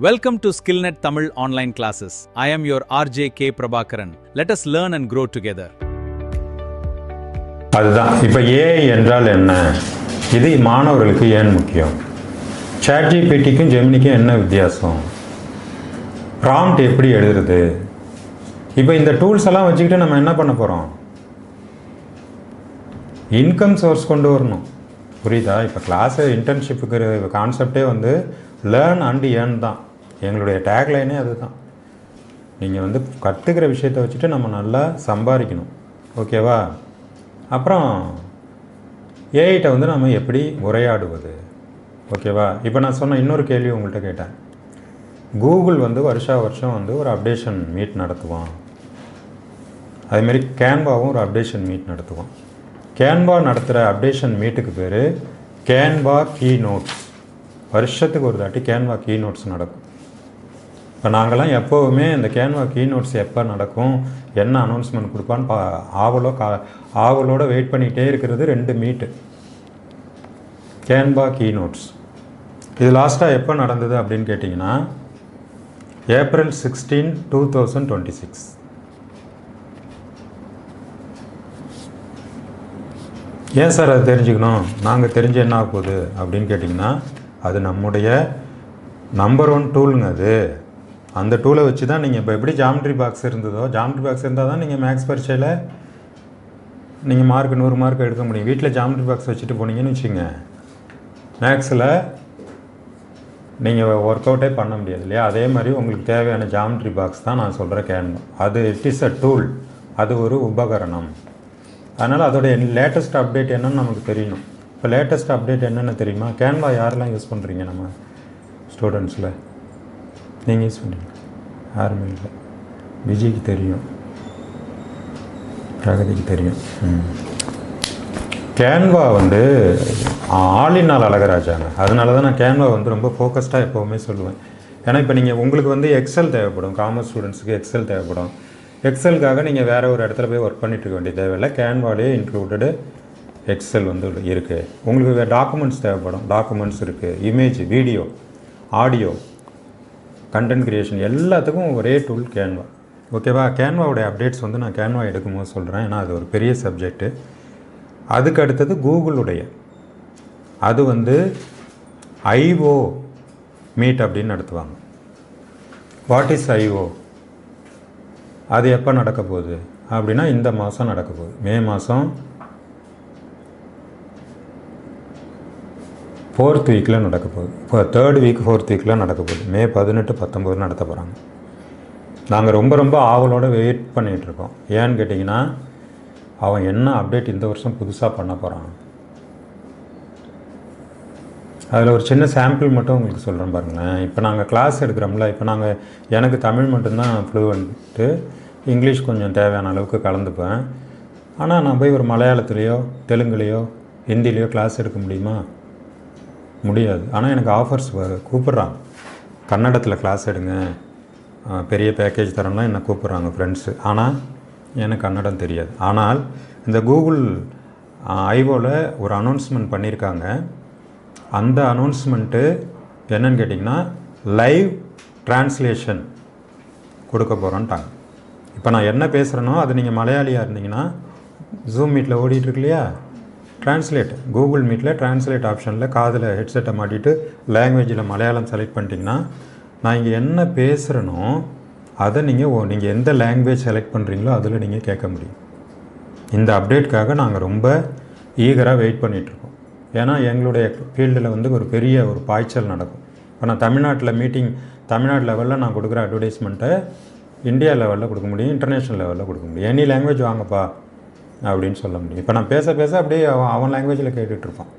Welcome to SkillNet Tamil online classes. I am your RJ K. Prabhakaran. Let us learn and grow together. அதுதான் இப்போ AI என்றால் என்ன, இது மாணவர்களுக்கு ஏன் முக்கியம், சாட்ஜிபிடிக்கும் ஜெமினிக்கும் என்ன வித்தியாசம், ப்ராம்ப்ட் எப்படி எழுதுறது, இப்போ இந்த டூல்ஸ் எல்லாம் வச்சுக்கிட்டு நம்ம என்ன பண்ண போகிறோம், இன்கம் சோர்ஸ் கொண்டு வரணும். புரியுதா? இப்போ கிளாஸு இன்டர்ன்ஷிப்புக்கு கான்செப்டே வந்து லேர்ன் அண்ட் ஏர்ன் தான். எங்களுடைய டேக்லைனே அது தான். நீங்கள் வந்து கற்றுக்கிற விஷயத்தை வச்சுட்டு நம்ம நல்லா சம்பாதிக்கணும். ஓகேவா? அப்புறம் ஏஐட்ட வந்து நம்ம எப்படி உரையாடுவது. ஓகேவா? இப்போ நான் சொன்ன இன்னொரு கேள்வி உங்கள்கிட்ட கேட்டேன். கூகுள் வந்து வருஷம் வந்து ஒரு அப்டேஷன் மீட் நடத்துவான். அதேமாரி கேன்வாவும் ஒரு அப்டேஷன் மீட் நடத்துவான். கேன்வா நடத்துகிற அப்டேஷன் மீட்டுக்கு பேர் கேன்வா கீ நோட்ஸ். வருஷத்துக்கு ஒரு தாட்டி கேன்வா கீ நோட்ஸ் நடக்கும். இப்போ நாங்கள்லாம் எப்போவுமே இந்த கேன்வா கீ நோட்ஸ் எப்போ நடக்கும், என்ன அனௌன்ஸ்மெண்ட் கொடுப்பான்னு ஆவலோடு வெயிட் பண்ணிகிட்டே இருக்கிறது 2 மீட்டு. கேன்வா கீ நோட்ஸ் இது லாஸ்ட்டாக எப்போ நடந்தது அப்படின்னு கேட்டிங்கன்னா April 16, 2026. ஏன் சார் அது தெரிஞ்சுக்கணும், நாங்கள் தெரிஞ்சு என்ன ஆக போகுது அப்படின்னு கேட்டிங்கன்னா, அது நம்முடைய நம்பர் 1 டூலுங்க. அது அந்த டூலை வச்சு தான் நீங்கள் இப்போ எப்படி ஜாமெட்ரி பாக்ஸ் இருந்ததோ, ஜாமெட்ரி பாக்ஸ் இருந்தால் தான் நீங்கள் மேக்ஸ் பரீட்சையில் நீங்கள் மார்க் 100 மார்க் எடுக்க முடியும். வீட்டில் ஜாமெட்ரி பாக்ஸ் வச்சுட்டு போனீங்கன்னு வச்சுங்க, மேக்ஸில் நீங்கள் ஒர்க் அவுட்டே பண்ண முடியாது இல்லையா? அதே மாதிரி உங்களுக்கு தேவையான ஜாமெட்ரி பாக்ஸ் தான் நான் சொல்கிற கேன்வா. அது இட் இஸ் அ டூல், அது ஒரு உபகரணம். அதனால் அதோடைய லேட்டஸ்ட் அப்டேட் என்னன்னு நமக்கு தெரியணும். இப்போ லேட்டஸ்ட் அப்டேட் என்னென்னு தெரியுமா? கேன்வா யாரெல்லாம் யூஸ் பண்ணுறீங்க? நம்ம ஸ்டூடெண்ட்ஸில் நீங்கள் யூஸ் பண்ணுறீங்க? யாருமே இல்லை. விஜய்க்கு தெரியும், பிரகதிக்கு தெரியும். கேன்வா வந்து ஆளினால் அழகராஜாங்க. அதனால தான் நான் கேன்வா வந்து ரொம்ப ஃபோக்கஸ்டாக எப்போவுமே சொல்லுவேன். ஏன்னா இப்போ நீங்கள் உங்களுக்கு வந்து எக்ஸல் தேவைப்படும், காமர்ஸ் ஸ்டூடெண்ட்ஸுக்கு எக்ஸல் தேவைப்படும். எக்ஸலுக்காக நீங்கள் வேறு ஒரு இடத்துல போய் ஒர்க் பண்ணிட்டு இருக்க வேண்டிய தேவையில்லை. கேன்வாலே இன்க்ளூடடு எக்ஸல் வந்து இருக்குது. உங்களுக்கு டாக்குமெண்ட்ஸ் தேவைப்படும், டாக்குமெண்ட்ஸ் இருக்குது. Image, video, audio, content creation எல்லாத்துக்கும் ஒரே டூல் கேன்வா. ஓகேவா? கேன்வாவுடைய அப்டேட்ஸ் வந்து நான் கேன்வா எடுக்கும்போது சொல்கிறேன், ஏன்னா அது ஒரு பெரிய சப்ஜெக்ட்டு. அதுக்கு அடுத்தது கூகுளுடைய, அது வந்து ஐஓ மீட் அப்படின்னு நடத்துவாங்க. What is IO? அது எப்போ நடக்க போகுது அப்படின்னா இந்த மாதம் நடக்க போகுது. மே மாதம் 4th வீக்கில் நடக்க போகுது. இப்போ 3rd வீக் 4th வீக்கில் நடக்க போகுது. மே 18, 19 நடத்த போகிறாங்க. நாங்கள் ரொம்ப ஆவலோடு வெயிட் பண்ணிகிட்ருக்கோம். ஏன்னு கேட்டிங்கன்னா, அவன் என்ன அப்டேட் இந்த வருஷம் புதுசாக பண்ண போகிறான். அதில் ஒரு சின்ன சாம்பிள் மட்டும் உங்களுக்கு சொல்கிறேன் பாருங்களேன். இப்போ நாங்கள் கிளாஸ் எடுக்கிறோம்ல, இப்போ எனக்கு தமிழ் மட்டும்தான் ஃப்ளூவெண்ட்டு, இங்கிலீஷ் கொஞ்சம் தேவையான அளவுக்கு கலந்துப்பேன். ஆனால் நான் போய் ஒரு மலையாளத்துலேயோ தெலுங்குலேயோ ஹிந்திலேயோ கிளாஸ் எடுக்க முடியுமா? முடியாது. ஆனால் எனக்கு ஆஃபர்ஸ் கூப்பிட்றாங்க, கன்னடத்தில் கிளாஸ் எடுங்க, பெரிய பேக்கேஜ் தரம்னா என்னை கூப்பிட்றாங்க ஃப்ரெண்ட்ஸு. ஆனால் எனக்கு கன்னடம் தெரியாது. ஆனால் இந்த கூகுள் ஐஓவில் ஒரு அனௌன்ஸ்மெண்ட் பண்ணியிருக்காங்க. அந்த அனௌன்ஸ்மெண்ட்டு என்னன்னு கேட்டிங்கன்னா, லைவ் டிரான்ஸ்லேஷன் கொடுக்க போகிறோன்ட்டாங்க. இப்போ நான் என்ன பேசுகிறேனோ அது நீங்கள் மலையாளியாக இருந்தீங்கன்னா ஜூம் மீட்டில் ஓடிட்டுருக்கு இல்லையா, ட்ரான்ஸ்லேட், கூகுள் மீட்டில் ட்ரான்ஸ்லேட் ஆப்ஷனில் காதில் ஹெட்செட்டை மாட்டிட்டு லாங்குவேஜில் மலையாளம் செலக்ட் பண்ணிட்டீங்கன்னா, நான் இங்கே என்ன பேசுகிறேனோ அதை நீங்கள் எந்த லாங்குவேஜ் செலக்ட் பண்ணுறீங்களோ அதில் நீங்கள் கேட்க முடியும். இந்த அப்டேட்காக நாங்கள் ரொம்ப ஈகராக வெயிட் பண்ணிகிட்ருக்கோம். ஏன்னா எங்களுடைய ஃபீல்டில் வந்து ஒரு பெரிய ஒரு பாய்ச்சல் நடக்கும். இப்போ நான் தமிழ்நாடு லெவலில் நான் கொடுக்குற அட்வர்டைஸ்மெண்ட்டை இந்தியா லெவலில் கொடுக்க முடியும், இன்டர்நேஷ்னல் லெவலில் கொடுக்க முடியும். எனி லாங்குவேஜ் வாங்கப்பா அப்படின்னு சொல்ல முடியும். இப்போ நான் பேச அப்படியே அவன் லாங்குவேஜில் கேட்டுட்ருப்பான்.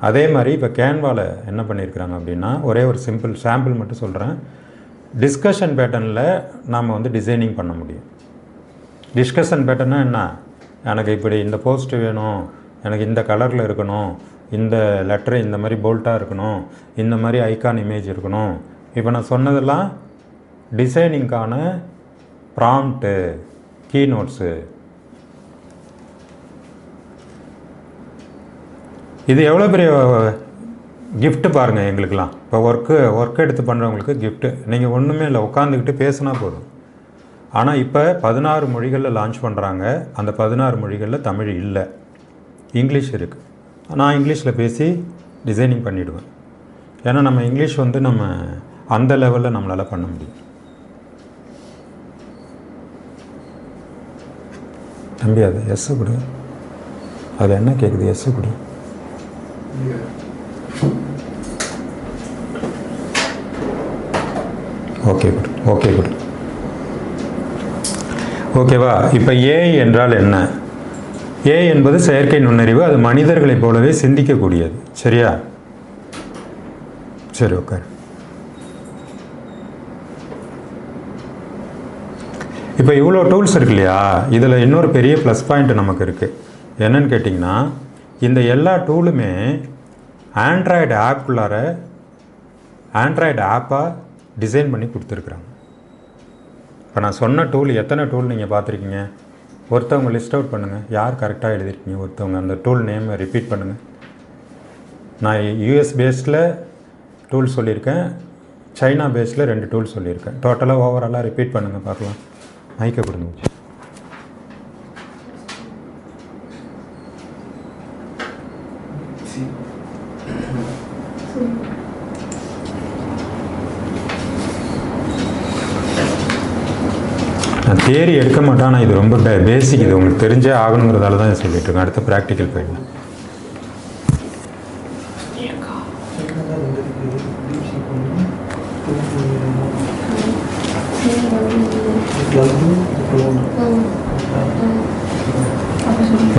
அதே மாதிரி இப்போ கேன்வாவில் என்ன பண்ணியிருக்கிறாங்க அப்படின்னா, ஒரே ஒரு சிம்பிள் சாம்பிள் மட்டும் சொல்கிறேன். டிஸ்கஷன் பேட்டர்னில் நாம் வந்து டிசைனிங் பண்ண முடியும். டிஸ்கஷன் பேட்டர்னா என்ன, எனக்கு இப்படி இந்த போஸ்ட் வேணும், எனக்கு இந்த கலரில் இருக்கணும், இந்த லெட்டரு இந்த மாதிரி போல்ட்டாக இருக்கணும், இந்த மாதிரி ஐகான் இமேஜ் இருக்கணும். இப்போ நான் சொன்னதெல்லாம் டிசைனிங்கான ப்ராம்ப்ட்டு, கீ நோட்ஸு. இது எவ்வளோ பெரிய gift பாருங்கள் எங்களுக்கெல்லாம். இப்போ ஒர்க் எடுத்து பண்ணுறவங்களுக்கு gift. நீங்கள் ஒன்றுமே இல்லை, உட்காந்துக்கிட்டு பேசினா போதும். ஆனால் இப்போ 16 மொழிகளில் லான்ச் பண்ணுறாங்க. அந்த 16 மொழிகளில் தமிழ் இல்லை, இங்கிலீஷ் இருக்குது. நான் இங்கிலீஷில் பேசி டிசைனிங் பண்ணிவிடுவேன். ஏன்னா நம்ம இங்கிலீஷ் வந்து நம்ம அந்த லெவலில் நம்மளால் பண்ண முடியும். தம்பி அது எஸ்ஸு கொடு, அது என்ன கேட்குது, எஸ்ஸு கொடு. ஓகே குட், ஓகே குட், ஓகேவா. இப்போ ஏஐ என்றால் என்ன? ஏஐ என்பது செயற்கை நுண்ணறிவு. அது மனிதர்களைப் போலவே சிந்திக்கக்கூடியது. சரியா? சரி, ஓகே. இப்போ இவ்வளோ டூல்ஸ் இருக்கு இல்லையா, இதில் இன்னொரு பெரிய ப்ளஸ் பாயிண்ட் நமக்கு இருக்குது. என்னன்னு கேட்டிங்கன்னா, இந்த எல்லா டூலுமே ஆண்ட்ராய்டு ஆப்புக்குள்ளார ஆண்ட்ராய்டு ஆப்பாக டிசைன் பண்ணி கொடுத்துருக்குறாங்க. இப்போ நான் சொன்ன டூல் எத்தனை டூல் நீங்கள் பார்த்துருக்கீங்க? ஒருத்தவங்க லிஸ்ட் அவுட் பண்ணுங்கள், யார் கரெக்டாக எழுதிருக்கீங்க. ஒருத்தவங்க அந்த டூல் நேமை ரிப்பீட் பண்ணுங்கள். நான் யூஎஸ் பேஸில் டூல் சொல்லியிருக்கேன், சைனா பேஸில் 2 டூல் சொல்லியிருக்கேன். டோட்டலாக ஓவராலாக ரிப்பீட் பண்ணுங்கள் பார்க்கலாம். மைக்கை கொடுங்க. நான் தியரி எடுக்க மாட்டேன், ஆனால் இது ரொம்ப பேசிக். இது உங்களுக்கு தெரிஞ்சே ஆகணுங்கிறதால தான் சொல்லிட்டு இருக்கேன். அடுத்த ப்ராக்டிக்கல் போயிடலாம்.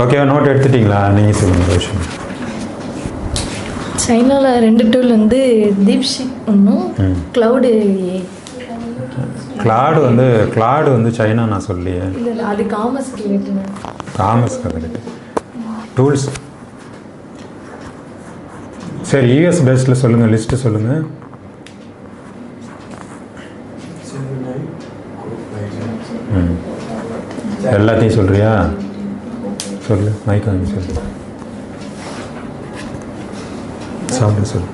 ஓகேவா, நோட் எடுத்துட்டிங்களா? நீங்கள் சொல்லுங்கள் ரோஷன். சைனாவில் 2 டூல் வந்து தீப்ஷிக் ஒன்றும் க்ளவுடு. கிளாடு வந்து சைனா நான் சொல்லியே. இல்லை, அது commerce related. Commerce related tools. சரி, யூஎஸ் பேஸில் சொல்லுங்கள், லிஸ்ட்டு சொல்லுங்கள். எல்லாத்தையும் சொல்கிறியா? சொல்லு, மைக் வாங்கி சொல்லு. சவுண்டாக சொல்லு,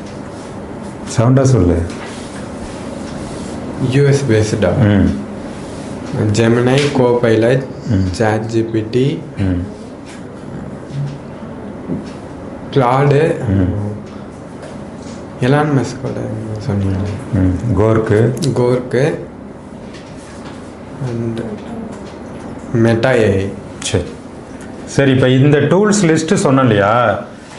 சவுண்டாக சொல்லு. US based. Gemini, Copilot, ChatGPT, Claude, Elon Musk சொன்னீங்களே, கோர்க்கு அண்ட் மெட்டா ஏஐ. சரி, இப்போ இந்த டூல்ஸ் லிஸ்ட்டு சொன்னேன் இல்லையா,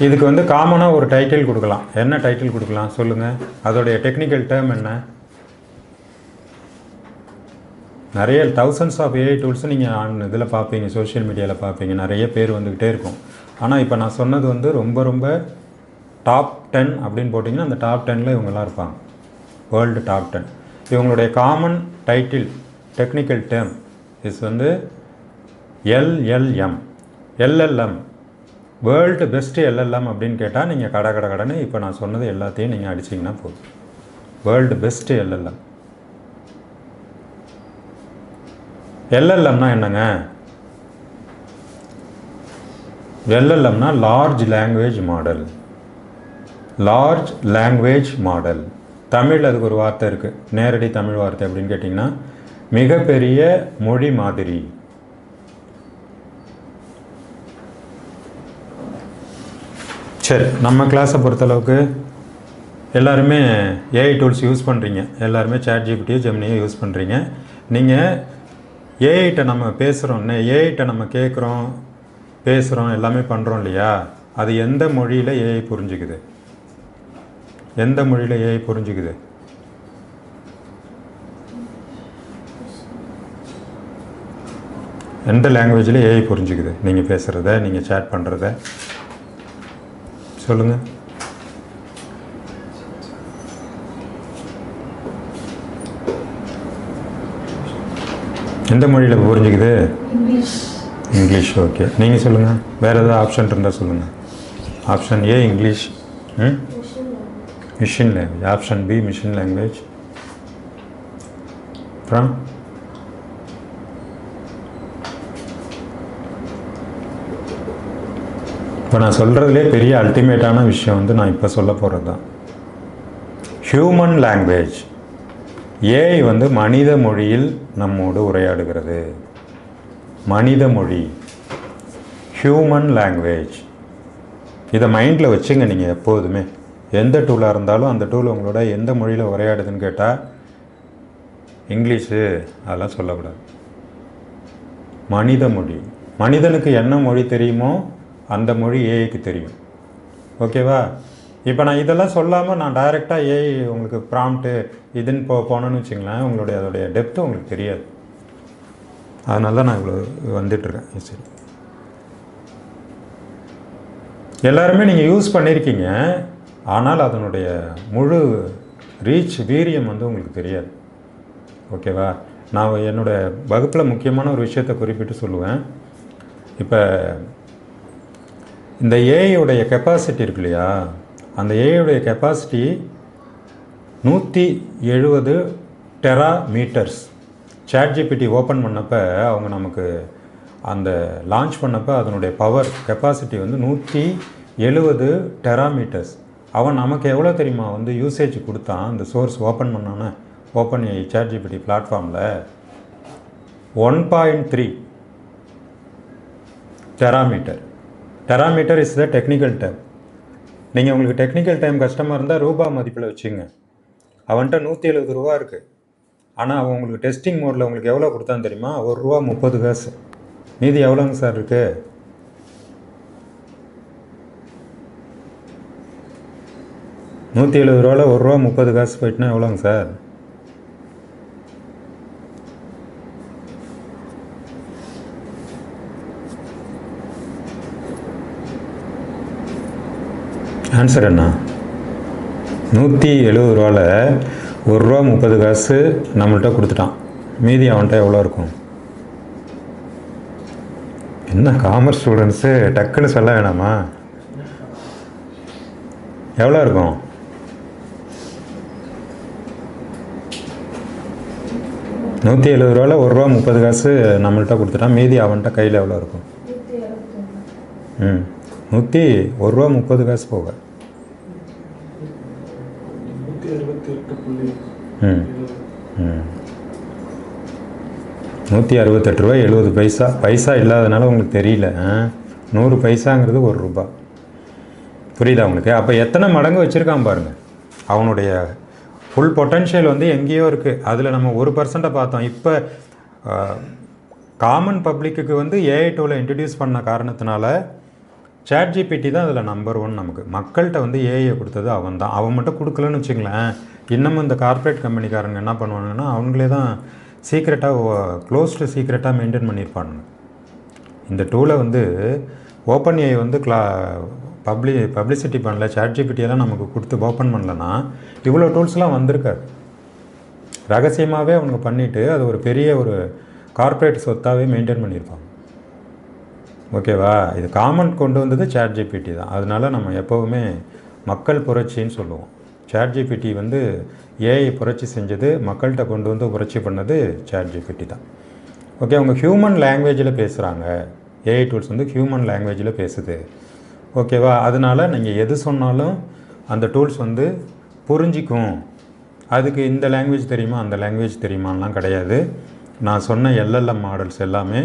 இதுக்கு வந்து காமனாக ஒரு டைட்டில் கொடுக்கலாம். என்ன டைட்டில் கொடுக்கலாம் சொல்லுங்கள்? அதோடைய டெக்னிக்கல் டேர்ம் என்ன? நிறைய தௌசண்ட்ஸ் ஆஃப் ஏஐ டூல்ஸும் நீங்கள் இதில் பார்ப்பீங்க, சோஷியல் மீடியாவில் பார்ப்பீங்க, நிறைய பேர் வந்துக்கிட்டே இருக்கும். ஆனால் இப்போ நான் சொன்னது வந்து ரொம்ப ரொம்ப டாப் 10 அப்படின்னு போட்டிங்கன்னா அந்த டாப் 10ல் இவங்கெல்லாம் இருப்பாங்க. World top 10. இவங்களுடைய common title technical term is வந்து எல்எல்எம், வேர்ல்டு பெஸ்ட்டு எல்எல்எம் அப்படின்னு கேட்டால் நீங்கள் கடன்னு இப்போ நான் சொன்னது எல்லாத்தையும் நீங்கள் அடிச்சிங்கன்னா போதும். World best LLM. எல்எல்எம்னா என்னங்க? எல்எல்எம்னா large language model. Large language model, Tamil அதுக்கு ஒரு வார்த்தை இருக்குது, நேரடி தமிழ் வார்த்தை அப்படின்னு கேட்டிங்கன்னா மிகப்பெரிய மொழி மாதிரி. சரி, நம்ம கிளாஸை பொறுத்தளவுக்கு எல்லாருமே ஏஐ டூல்ஸ் யூஸ் பண்ணுறீங்க. எல்லாருமே ChatGPT, ஜெமினியை யூஸ் பண்ணுறீங்க. நீங்கள் ஏஐட்ட நம்ம பேசுகிறோம், ஏஐட்ட நம்ம கேட்குறோம், பேசுகிறோம், எல்லாமே பண்ணுறோம் இல்லையா? அது எந்த மொழியில் ஏஐ புரிஞ்சுக்குது? எந்த மொழியில் ஏஐ புரிஞ்சுக்குது? எந்த லாங்குவேஜில் ஏஐ புரிஞ்சுக்குது? நீங்கள் பேசுகிறத, நீங்கள் சேட் பண்ணுறத சொல்லுங்கள். எந்த மொழியில் புரிஞ்சுக்குது? இங்கிலீஷ். ஓகே, நீங்கள் சொல்லுங்கள். வேறு ஏதாவது ஆப்ஷன் இருந்தால் சொல்லுங்கள். Option A English, machine language. Option B machine language. அப்புறம் இப்போ நான் சொல்கிறதுலே பெரிய அல்டிமேட்டான விஷயம் வந்து நான் இப்போ சொல்ல போகிறது தான். Human language. ஏஐ வந்து மனித மொழியில் நம்மோடு உரையாடுகிறது. மனித மொழி, ஹியூமன் லாங்குவேஜ். இதை மைண்டில் வச்சுங்க. நீங்கள் எப்போதுமே எந்த டூலாக இருந்தாலும் அந்த டூல் உங்களோட எந்த மொழியில் உரையாடுதுன்னு கேட்டால் இங்கிலீஷு அதெல்லாம் சொல்லக்கூடாது. மனித மொழி. மனிதனுக்கு என்ன மொழி தெரியுமோ அந்த மொழி ஏஐக்கு தெரியும். ஓகேவா? இப்போ நான் இதெல்லாம் சொல்லாமல் நான் டைரெக்டாக ஏஐ உங்களுக்கு ப்ராம்ப்ட்டு இதுன்னு போனோன்னு வச்சுங்களேன், உங்களுடைய அதோடைய டெப்த்து உங்களுக்கு தெரியாது. அதனால தான் நான் இவ்வளோ வந்துட்டுருக்கேன். சரி, எல்லாருமே நீங்கள் யூஸ் பண்ணியிருக்கீங்க, ஆனால் அதனுடைய முழு ரீச் வீரியம் வந்து உங்களுக்கு தெரியாது. ஓகேவா? நான் என்னோடய வகுப்பில் முக்கியமான ஒரு விஷயத்தை குறிப்பிட்டு சொல்லுவேன். இப்போ இந்த ஏஐயோடைய கெப்பாசிட்டி இருக்கு இல்லையா, அந்த ஏஐயோடைய கெப்பாசிட்டி 170 டெராமீட்டர்ஸ். ChatGPT ஓப்பன் பண்ணப்போ அவங்க நமக்கு அந்த லான்ச் பண்ணப்போ அதனுடைய பவர் கெப்பாசிட்டி வந்து 170 டெராமீட்டர்ஸ். அவன் நமக்கு எவ்வளோ தெரியுமா வந்து யூசேஜ் கொடுத்தான் அந்த சோர்ஸ் ஓப்பன் பண்ணோன்னே, ஓப்பன் ஏஐ ChatGPT பிளாட்ஃபார்மில் 1.3 டெராமீட்டர். டெராமீட்டர் இஸ் த டெக்னிக்கல் டைம். நீங்கள் உங்களுக்கு டெக்னிக்கல் டைம் கஷ்டமாக இருந்தால் ரூபா மதிப்பில் வச்சுங்க. அவன்கிட்ட 170 ரூபா இருக்குது. ஆனால் அவன் உங்களுக்கு டெஸ்டிங் மோடில் உங்களுக்கு எவ்வளோ கொடுத்தான்னு தெரியுமா? ₹1.30. மீதி எவ்வளோங்க சார் இருக்குது? ₹170 ₹1.30 போயிட்டுனா எவ்வளோங்க சார்? ஆன்சர் என்ன? ₹170 ₹1.30 நம்மள்கிட்ட கொடுத்துட்டான். மீதி அவன்கிட்ட எவ்வளோ இருக்கும்? என்ன காமர்ஸ் ஸ்டூடெண்ட்ஸு டக்குன்னு சொல்ல வேணாமா? எவ்வளோ இருக்கும்? ₹170 ₹1.30 நம்மள்கிட்ட கொடுத்துட்டான். மீதி அவன்கிட்ட கையில் எவ்வளோ இருக்கும்? ₹130 போக 168 ரூபாய் 70 பைசா. பைசா இல்லாதனால உங்களுக்கு தெரியல. 100 பைசாங்கிறது ₹1. புரியுதா உங்களுக்கு? அப்போ எத்தனை மடங்கு வச்சுருக்கான் பாருங்கள். அவனுடைய ஃபுல் பொட்டன்ஷியல் வந்து எங்கேயோ இருக்குது. அதில் நம்ம 1% பார்த்தோம். இப்போ காமன் பப்ளிக்கு வந்து ஏஐ டூலை இன்ட்ரடியூஸ் பண்ண காரணத்தினால ChatGPT தான் அதில் நம்பர் 1. நமக்கு மக்கள்கிட்ட வந்து ஏஐயை கொடுத்தது அவன் தான். அவன் மட்டும் கொடுக்கலன்னு வச்சுங்களேன், இன்னமும் இந்த கார்ப்பரேட் கம்பெனிக்காரங்க என்ன பண்ணுவாங்கன்னா அவங்களே தான் சீக்ரெட்டாக க்ளோஸ்டு சீக்ரெட்டாக மெயின்டைன் பண்ணியிருப்பானுங்க. இந்த டூலை வந்து ஓப்பன் ஏஐ வந்து பப்ளிசிட்டி பண்ணல, ChatGPT-எல்லாம் நமக்கு கொடுத்து ஓப்பன் பண்ணலன்னா இவ்வளோ டூல்ஸ்லாம் வந்திருக்காது. ரகசியமாகவே அவங்க பண்ணிவிட்டு அது ஒரு பெரிய ஒரு கார்ப்பரேட் சொத்தாகவே மெயின்டைன் பண்ணியிருப்பாங்க. ஓகேவா? இது காமன் கொண்டு வந்தது ChatGPT தான். அதனால நம்ம எப்போவுமே மக்கள் புரட்சின்னு சொல்லுவோம். ChatGPT வந்து ஏஐ புரட்சி செஞ்சது, மக்கள்கிட்ட கொண்டு வந்து புரட்சி பண்ணது ChatGPT தான். ஓகே, அவங்க ஹியூமன் லாங்குவேஜில் பேசுகிறாங்க. ஏஐ டூல்ஸ் வந்து ஹியூமன் லாங்குவேஜில் பேசுது. ஓகேவா? அதனால் நீங்கள் எது சொன்னாலும் அந்த டூல்ஸ் வந்து புரிஞ்சிக்கும். அதுக்கு இந்த லாங்குவேஜ் தெரியுமா அந்த லாங்குவேஜ் தெரியுமாலாம் கிடையாது. நான் சொன்ன LLM மாடல்ஸ் எல்லாமே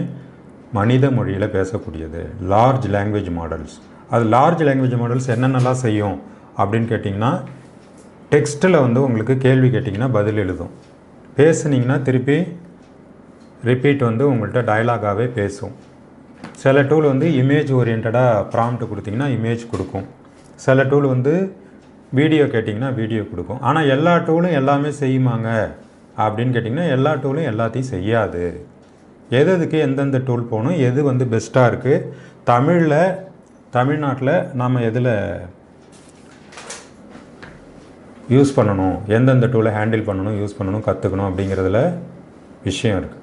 மனித மொழியில் பேசக்கூடியது, லார்ஜ் லாங்குவேஜ் மாடல்ஸ். அது லார்ஜ் லாங்குவேஜ் மாடல்ஸ் என்னென்னலாம் செய்யும் அப்படின்னு கேட்டிங்கன்னா, டெக்ஸ்ட்டில் வந்து உங்களுக்கு கேள்வி கேட்டிங்கன்னா பதில் எழுதும். பேசுனீங்கன்னா திருப்பி ரிப்பீட் வந்து உங்கள்கிட்ட டயலாகாகவே பேசும். சில டூல் வந்து இமேஜ் ஓரியன்டாக ப்ராம்ப்ட் கொடுத்திங்கன்னா இமேஜ் கொடுக்கும். சில டூல் வந்து வீடியோ கேட்டிங்கன்னா வீடியோ கொடுக்கும். ஆனால் எல்லா டூலும் எல்லாமே செய்யுமாங்க அப்படின்னு கேட்டிங்கன்னா எல்லா டூலும் எல்லாத்தையும் செய்யாது. எதுக்கு எந்தெந்த டூல் போகணும், எது வந்து பெஸ்ட்டாக இருக்குது, தமிழ்நாட்டில் நாம் எதில் யூஸ் பண்ணணும், எந்தெந்த டூலை ஹேண்டில் பண்ணணும், யூஸ் பண்ணணும், கற்றுக்கணும் அப்படிங்கிறதுல விஷயம் இருக்குது.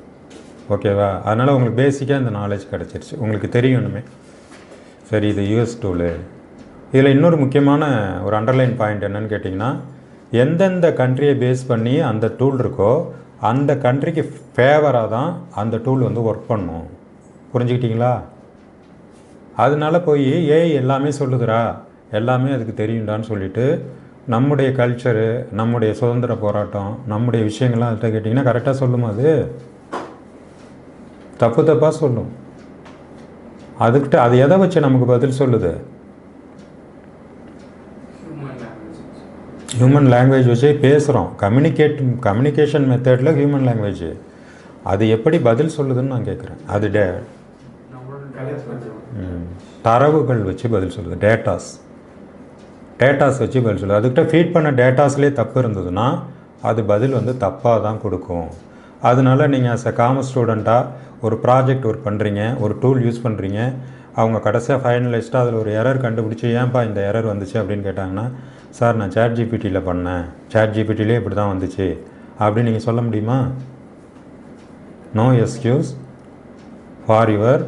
ஓகேவா? அதனால் உங்களுக்கு பேசிக்காக இந்த நாலேஜ் கிடச்சிருச்சு, உங்களுக்கு தெரியணுமே. சரி, இது யூஎஸ் டூலு. இதில் இன்னொரு முக்கியமான ஒரு அண்டர்லைன் பாயிண்ட் என்னன்னு கேட்டிங்கன்னா, எந்தெந்த கண்ட்ரியை பேஸ் பண்ணி அந்த டூல் இருக்கோ அந்த கண்ட்ரிக்கு ஃபேவராக தான் அந்த டூல் வந்து ஒர்க் பண்ணும். புரிஞ்சுக்கிட்டிங்களா? அதனால போய் ஏஐ எல்லாமே சொல்லுதுரா, எல்லாமே அதுக்கு தெரியுண்டான்னு சொல்லிட்டு நம்முடைய கல்ச்சரு, நம்முடைய சுதந்திர போராட்டம், நம்முடைய விஷயங்கள்லாம் அதுகிட்ட கேட்டிங்கன்னா கரெக்டாக சொல்லுமா? அது தப்பு தப்பாக சொல்லும். அதுக்கிட்ட அது எதை வச்சு நமக்கு பதில் சொல்லுது? ஹியூமன் லாங்குவேஜ் வச்சு பேசுகிறோம். கம்யூனிகேஷன் மெத்தடில் ஹியூமன் லாங்குவேஜ் அது எப்படி பதில் சொல்லுதுன்னு நான் கேட்குறேன். அது தரவுகள் வச்சு பதில் சொல்லுது. டேட்டாஸ் வச்சு பதில் சொல்லுது. அதுக்கிட்ட ஃபீட் பண்ண டேட்டாஸ்லேயே தப்பு இருந்ததுன்னா அது பதில் வந்து தப்பாக தான் கொடுக்கும். அதனால நீங்கள் ஆஸ் அ காமர்ஸ் ஸ்டூடெண்ட்டாக ஒரு ப்ராஜெக்ட் ஒர்க் பண்ணுறீங்க, ஒரு டூல் யூஸ் பண்ணுறீங்க, அவங்க கடைசியாக ஃபைனலிஸ்ட்டாக அதில் ஒரு எரர் கண்டுபிடிச்சி ஏன்ப்பா இந்த எரர் வந்துச்சு அப்படின்னு கேட்டாங்கன்னா, சார் நான் சாட் ஜிபிடியில் பண்ணேன், சாட் ஜிபிடிலே இப்படி தான் வந்துச்சு அப்படின்னு நீங்கள் சொல்ல முடியுமா? No excuse for your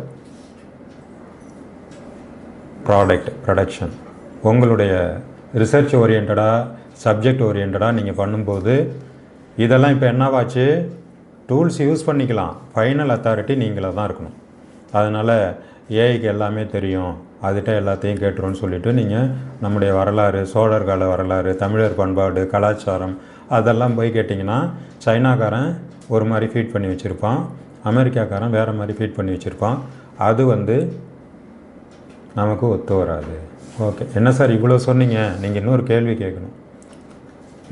production. உங்களுடைய ரிசர்ச் ஓரியன்டாக, சப்ஜெக்ட் ஓரியன்டாக நீங்கள் பண்ணும்போது இதெல்லாம் இப்போ என்னவாச்சு, டூல்ஸ் யூஸ் பண்ணிக்கலாம், ஃபைனல் அத்தாரிட்டி நீங்களாக தான் இருக்கணும். அதனால் ஏஐக்கு எல்லாமே தெரியும், அதுகிட்ட எல்லாத்தையும் கேட்டுருன்னு சொல்லிவிட்டு நீங்கள் நம்முடைய வரலாறு, சோழர் கால வரலாறு, தமிழர் பண்பாடு, கலாச்சாரம் அதெல்லாம் போய் கேட்டிங்கன்னா சைனாக்காரன் ஒரு மாதிரி ஃபீட் பண்ணி வச்சுருப்பான், அமெரிக்காக்காரன் வேறு மாதிரி ஃபீட் பண்ணி வச்சுருப்பான். அது வந்து நமக்கு ஒத்து வராது. ஓகே, என்ன சார் இவ்வளோ சொன்னீங்க, நீங்கள் இன்னொரு கேள்வி கேட்கணும்.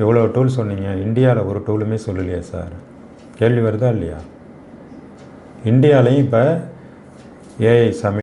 இவ்வளோ டூல் சொன்னீங்க, இந்தியாவில் ஒரு டூலுமே சொல்லலையா சார்? கேள்வி வருதா இல்லையா? இந்தியாவிலையும் இப்போ ஏஐ சப்மிட்